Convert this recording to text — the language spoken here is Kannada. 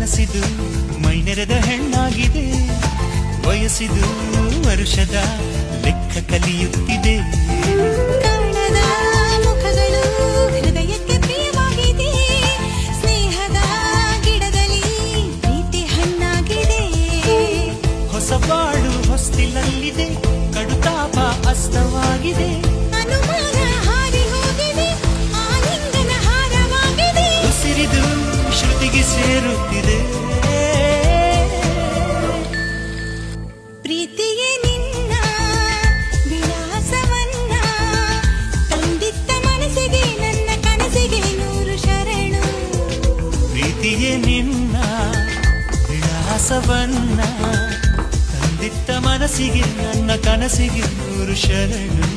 ಮನಸ್ಸಿದು ಮೈನೆರೆದ ಹೆಣ್ಣಾಗಿದೆ, ವಯಸ್ಸಿದು ವರುಷದ ಲೆಕ್ಕ ಕಲಿಯುತ್ತಿದೆ. ಕಾಣದ ಮುಖಗಳು ಹೃದಯಕ್ಕೆ ಪ್ರಿಯವಾಗಿದೆ, ಸ್ನೇಹದ ಗಿಡದಲ್ಲಿ ಪ್ರೀತಿ ಹಣ್ಣಾಗಿದೆ. ಹೊಸ ಬಾಳು ಹೊಸ್ತಿಲಲ್ಲಿದೆ, ಕಡುತಾಪ ಅಸ್ತವಾಗಿದೆ. ಅನುಮಾನ ಹಾರಿ ಹೋಗಿದೆ, ಆಲಿಂಗನ ಹಾರವಾಗಿದೆ. ಉಸಿರಿದು ಶ್ರುತಿಗೆ ಸೇರುತ್ತಿದೆ. ಪ್ರೀತಿಯೇ ನಿನ್ನ ವಿಳಾಸವನ್ನ ತಂದಿತ್ತ ಮನಸ್ಸಿಗೆ, ನನ್ನ ಕನಸಿಗೆ 100 ಶರಣು. ಪ್ರೀತಿಯೇ ನಿನ್ನ ವಿಳಾಸವನ್ನ ತಂದಿತ್ತ ಮನಸ್ಸಿಗೆ, ನನ್ನ ಕನಸಿಗೆ 100 ಶರಣು.